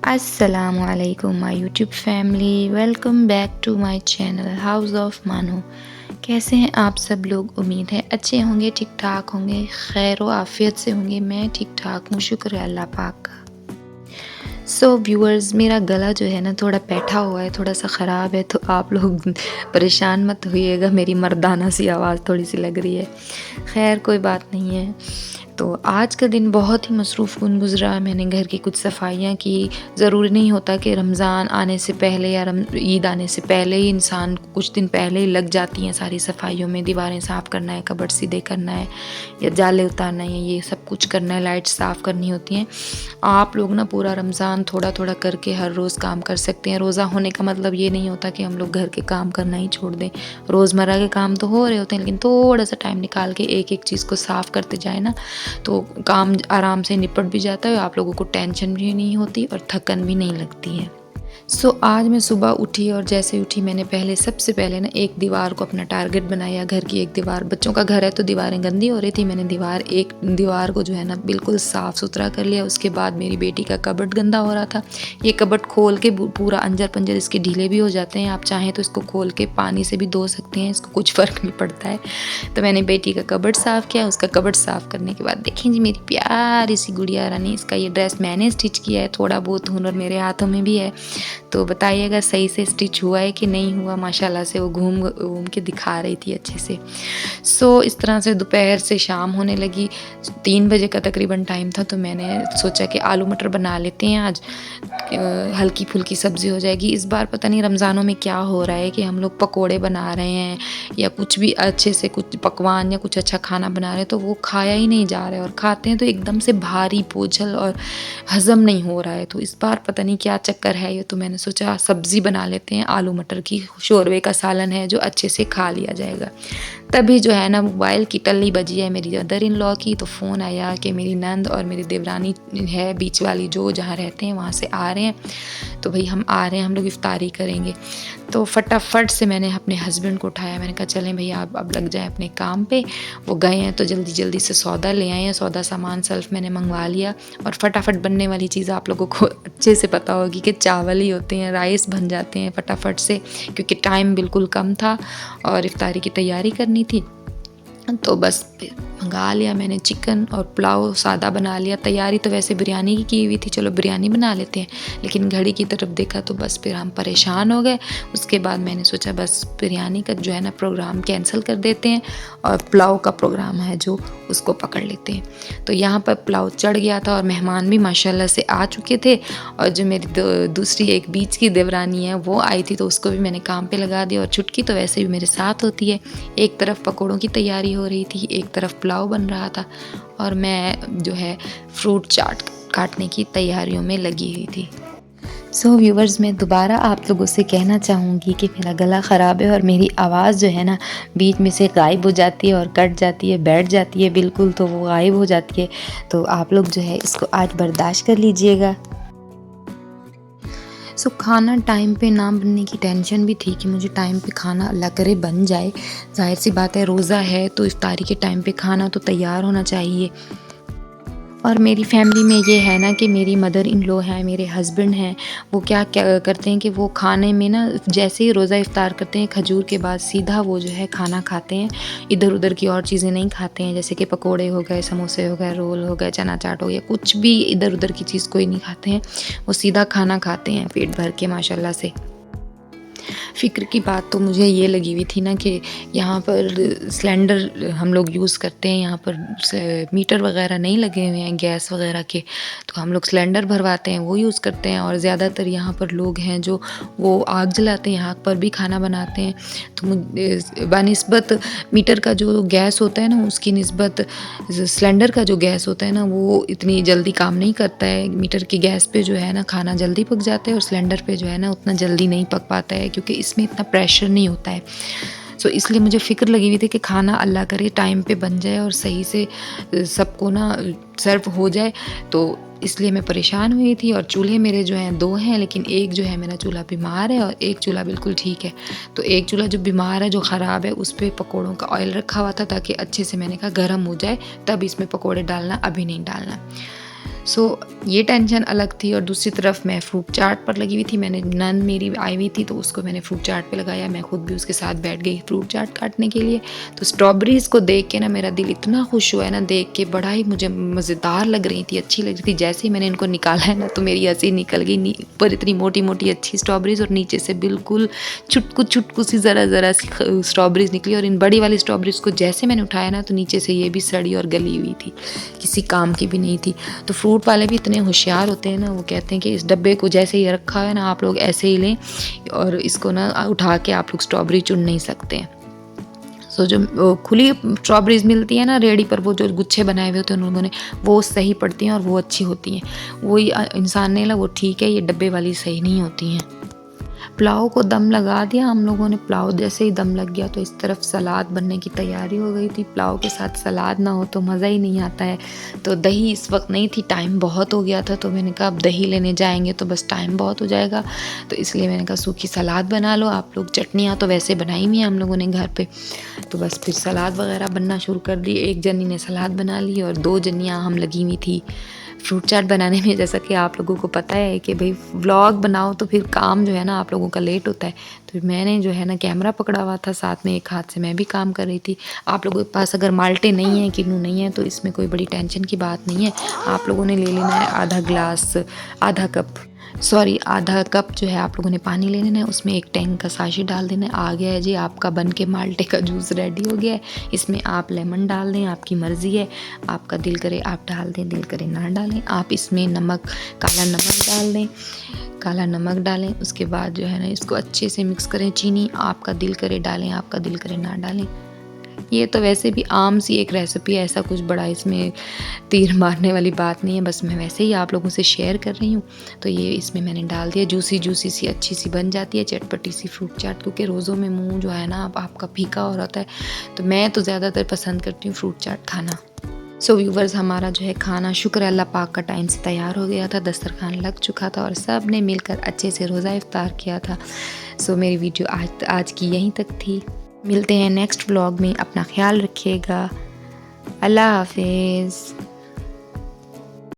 अस्सलामुअलैकुम my YouTube family, welcome back to my channel house of Mano. कैसे हैं आप सब लोग? उम्मीद है अच्छे होंगे, ठीक ठाक होंगे, खैर व आफियत से होंगे। मैं ठीक ठाक हूँ, शुक्र है अल्लाह पाक का। सो व्यूअर्स, मेरा गला जो है ना थोड़ा बैठा हुआ है, थोड़ा सा ख़राब है, तो आप लोग परेशान मत होइएगा, मेरी मर्दाना सी आवाज़ थोड़ी सी लग रही है। खैर कोई बात नहीं है। तो आज का दिन बहुत ही मसरूफ़ कुन गुज़रा। मैंने घर की कुछ सफाइयाँ की। ज़रूरी नहीं होता कि रमज़ान आने से पहले या ईद आने से पहले ही इंसान कुछ दिन पहले ही लग जाती हैं सारी सफाइयों में। दीवारें साफ़ करना है, कबर्ड सीधे करना है, या जाले उतारना है, ये सब कुछ करना है, लाइट्स साफ़ करनी होती हैं। आप लोग ना पूरा रमज़ान थोड़ा थोड़ा करके हर रोज़ काम कर सकते हैं। रोज़ा होने का मतलब ये नहीं होता कि हम लोग घर के काम करना ही छोड़ दें। रोज़मर्रा के काम तो हो रहे होते हैं, लेकिन थोड़ा सा टाइम निकाल के एक एक चीज़ को साफ़ करते जाए ना, तो काम आराम से निपट भी जाता है। आप लोगों को टेंशन भी नहीं होती और थकन भी नहीं लगती है। आज मैं सुबह उठी और जैसे उठी मैंने सबसे पहले ना एक दीवार को अपना टारगेट बनाया। घर की एक दीवार, बच्चों का घर है तो दीवारें गंदी हो रही थी, मैंने एक दीवार को जो है ना बिल्कुल साफ़ सुथरा कर लिया। उसके बाद मेरी बेटी का कबर्ड गंदा हो रहा था। ये कबर्ड खोल के पूरा अंजर पंजर इसके ढीले भी हो जाते हैं। आप चाहें तो इसको खोल के पानी से भी धो सकते हैं, इसको कुछ फ़र्क नहीं पड़ता है। तो मैंने बेटी का कबर्ड साफ़ किया। उसका कबर्ड साफ़ करने के बाद देखें जी, मेरी प्यारी सी गुड़िया रानी, इसका ये ड्रेस मैंने स्टिच किया है। थोड़ा बहुत हुनर मेरे हाथों में भी है, तो बताइएगा सही से स्टिच हुआ है कि नहीं हुआ। माशाल्लाह से वो घूम घूम के दिखा रही थी अच्छे से। इस तरह से दोपहर से शाम होने लगी। 3 बजे का तकरीबन टाइम था, तो मैंने सोचा कि आलू मटर बना लेते हैं आज, हल्की फुल्की सब्ज़ी हो जाएगी। इस बार पता नहीं रमज़ानों में क्या हो रहा है कि हम लोग पकोड़े बना रहे हैं या कुछ भी अच्छे से कुछ पकवान या कुछ अच्छा खाना बना रहे हैं, तो वो खाया ही नहीं जा रहा है, और खाते हैं तो एकदम से भारी बोझल और हज़म नहीं हो रहा है। तो इस बार पता नहीं क्या चक्कर है ये, तो मैंने सोचा सब्ज़ी बना लेते हैं, आलू मटर की। शोरवे का सालन है जो अच्छे से खा लिया जाएगा। तभी जो है ना मोबाइल की टल्ली बजी है मेरी मदर इन लॉ की, तो फ़ोन आया कि मेरी नंद और मेरी देवरानी है बीच वाली, जो जहाँ रहते हैं वहाँ से आ रहे हैं, तो भाई हम आ रहे हैं, हम लोग इफ्तारी करेंगे। तो फटाफट से मैंने अपने हस्बैंड को उठाया। मैंने कहा चलें भैया, आप अब लग जाएं अपने काम पे। वो गए हैं तो जल्दी जल्दी से सौदा ले आए हैं। सौदा सामान सेल्फ मैंने मंगवा लिया। और फटाफट बनने वाली चीज़ आप लोगों को अच्छे से पता होगी कि चावल ही होते हैं, राइस बन जाते हैं फटाफट से, क्योंकि टाइम बिल्कुल कम था और इफ्तारी की तैयारी करनी थी। तो बस मंगा लिया मैंने चिकन और पुलाव सादा बना लिया। तैयारी तो वैसे बिरयानी की हुई थी, चलो बिरयानी बना लेते हैं, लेकिन घड़ी की तरफ देखा तो बस फिर हम परेशान हो गए। उसके बाद मैंने सोचा बस बिरयानी का जो है ना प्रोग्राम कैंसिल कर देते हैं और पुलाव का प्रोग्राम है जो उसको पकड़ लेते हैं। तो यहाँ पर पुलाव चढ़ गया था और मेहमान भी माशाल्लाह से आ चुके थे। और जो मेरी दूसरी एक बीच की देवरानी है वो आई थी, तो उसको भी मैंने काम पे लगा दिया। और छुटकी तो वैसे भी मेरे साथ होती है। एक तरफ पकौड़ों की तैयारी हो रही थी, एक तरफ पुलाव बन रहा था, और मैं जो है फ्रूट चाट काटने की तैयारियों में लगी हुई थी। व्यूवर्स, मैं दोबारा आप लोगों से कहना चाहूँगी कि मेरा गला ख़राब है और मेरी आवाज़ जो है ना बीच में से गायब हो जाती है और कट जाती है, बैठ जाती है बिल्कुल, तो वो गायब हो जाती है। तो आप लोग जो है इसको आज बर्दाश्त कर लीजिएगा। खाना टाइम पे ना बनने की टेंशन भी थी कि मुझे टाइम पे खाना अल्लाह करे बन जाए। ज़ाहिर सी बात है, रोज़ा है तो इफ्तारी के टाइम पे खाना तो तैयार होना चाहिए। और मेरी फैमिली में ये है ना कि मेरी मदर इन लॉ हैं, मेरे हस्बैंड हैं, वो क्या क्या करते हैं कि वो खाने में ना जैसे ही रोज़ा इफ्तार करते हैं, खजूर के बाद सीधा वो जो है खाना खाते हैं। इधर उधर की और चीज़ें नहीं खाते हैं, जैसे कि पकोड़े हो गए, समोसे हो गए, रोल हो गए, चना चाट हो गया, कुछ भी इधर उधर की चीज़ कोई नहीं खाते हैं। वो सीधा खाना खाते हैं पेट भर के माशाल्लाह से। फ़िक्र की बात तो मुझे ये लगी हुई थी ना कि यहाँ पर सिलेंडर हम लोग यूज़ करते हैं, यहाँ पर मीटर वगैरह नहीं लगे हुए हैं गैस वगैरह के, तो हम लोग सिलेंडर भरवाते हैं, वो यूज़ करते हैं। और ज़्यादातर यहाँ पर लोग हैं जो वो आग जलाते हैं, आग पर भी खाना बनाते हैं। तो बनिस्बत मीटर का जो गैस होता है ना, उसकी निस्बत सिलेंडर का जो गैस होता है ना, वो इतनी जल्दी काम नहीं करता है। मीटर की गैस पे जो है ना खाना जल्दी पक जाता है, और सिलेंडर पे जो है ना उतना जल्दी नहीं पक पाता है, क्योंकि इसमें इतना प्रेशर नहीं होता है। इसलिए मुझे फ़िक्र लगी हुई थी कि खाना अल्लाह करे टाइम पे बन जाए और सही से सबको ना सर्व हो जाए। तो इसलिए मैं परेशान हुई थी। और चूल्हे मेरे जो हैं 2 हैं, लेकिन एक जो है मेरा चूल्हा बीमार है और एक चूल्हा बिल्कुल ठीक है। तो एक चूल्हा जो बीमार है, जो ख़राब है, उस पे पकौड़ों का ऑयल रखा हुआ था ताकि अच्छे से, मैंने कहा, गर्म हो जाए तब इसमें पकौड़े डालना, अभी नहीं डालना। सो ये टेंशन अलग थी और दूसरी तरफ मैं फ्रूट चाट पर लगी हुई थी। मैंने नन मेरी आई हुई थी तो उसको मैंने फ्रूट चाट पे लगाया, मैं खुद भी उसके साथ बैठ गई फ्रूट चाट काटने के लिए। तो स्ट्रॉबेरीज़ को देख के ना मेरा दिल इतना खुश हुआ है ना, देख के बड़ा ही मुझे मज़ेदार लग रही थी, अच्छी लग रही थी। जैसे ही मैंने इनको निकाला है ना तो मेरी हंसी निकल गई। ऊपर इतनी मोटी मोटी अच्छी स्ट्रॉबेरीज़ और नीचे से बिल्कुल छुटकू छुटकू सी ज़रा सी स्ट्रॉबेरीज़ निकली। और इन बड़ी वाली स्ट्रॉबेरीज़ को जैसे मैंने उठाया ना तो नीचे से ये भी सड़ी और गली हुई थी, किसी काम की भी नहीं थी। तो फ्रूट वाले भी इतने होशियार होते हैं ना, वो कहते हैं कि इस डब्बे को जैसे ही रखा है ना आप लोग ऐसे ही लें और इसको ना उठा के आप लोग स्ट्रॉबेरी चुन नहीं सकते हैं। सो जो खुली स्ट्रॉबेरीज मिलती है ना रेडी पर, वो जो गुच्छे बनाए हुए होते हैं उन लोगों ने, वो सही पड़ती हैं और वो अच्छी होती हैं। वही इंसान ने ला वो ठीक है, ये डब्बे वाली सही नहीं होती हैं। पुलाव को दम लगा दिया हम लोगों ने। पुलाव जैसे ही दम लग गया तो इस तरफ सलाद बनने की तैयारी हो गई थी। पुलाव के साथ सलाद ना हो तो मज़ा ही नहीं आता है। तो दही इस वक्त नहीं थी, टाइम बहुत हो गया था, तो मैंने कहा अब दही लेने जाएंगे तो बस टाइम बहुत हो जाएगा। तो इसलिए मैंने कहा सूखी सलाद बना लो आप लोग। चटनियाँ तो वैसे बनाई हुई हैं हम लोगों ने घर पे, तो बस फिर सलाद वगैरह बनना शुरू कर दी। एक जनी ने सलाद बना ली और 2 जनियाँ हम लगी हुई थी फ्रूट चाट बनाने में। जैसा कि आप लोगों को पता है कि भाई व्लॉग बनाओ तो फिर काम जो है ना आप लोगों का लेट होता है। तो मैंने जो है ना कैमरा पकड़ा हुआ था साथ में, एक हाथ से मैं भी काम कर रही थी। आप लोगों के पास अगर माल्टे नहीं हैं, किन्नू नहीं है, तो इसमें कोई बड़ी टेंशन की बात नहीं है। आप लोगों ने ले लेना है आधा कप जो है आप लोगों ने पानी ले लेना है। उसमें 1 टैंक का साशे डाल देना है। आ गया है जी आपका बन के माल्टे का जूस रेडी हो गया है। इसमें आप लेमन डाल दें, आपकी मर्ज़ी है, आपका दिल करे आप डाल दें, दिल करे ना डालें। आप इसमें काला नमक डाल दें, काला नमक डालें। उसके बाद जो है ना इसको अच्छे से मिक्स करें। चीनी आपका दिल करे डालें, आपका दिल करे ना डालें। ये तो वैसे भी आम सी एक रेसिपी है, ऐसा कुछ बड़ा इसमें तीर मारने वाली बात नहीं है, बस मैं वैसे ही आप लोगों से शेयर कर रही हूँ। तो ये इसमें मैंने डाल दिया, जूसी सी अच्छी सी बन जाती है चटपटी सी फ्रूट चाट। क्योंकि रोज़ों में मुंह जो है ना आपका फीका हो रहा है, तो मैं तो ज़्यादातर पसंद करती हूँ फ्रूट चाट खाना। सो व्यूवर्स, हमारा जो है खाना शुक्र अल्लाह पाक का टाइम से तैयार हो गया था, दस्तरखान लग चुका था और सब ने मिलकर अच्छे से रोज़ा इफ्तार किया था। सो मेरी वीडियो आज की यहीं तक थी। मिलते हैं नेक्स्ट व्लॉग में। अपना ख्याल रखिएगा। अल्लाह हाफिज़।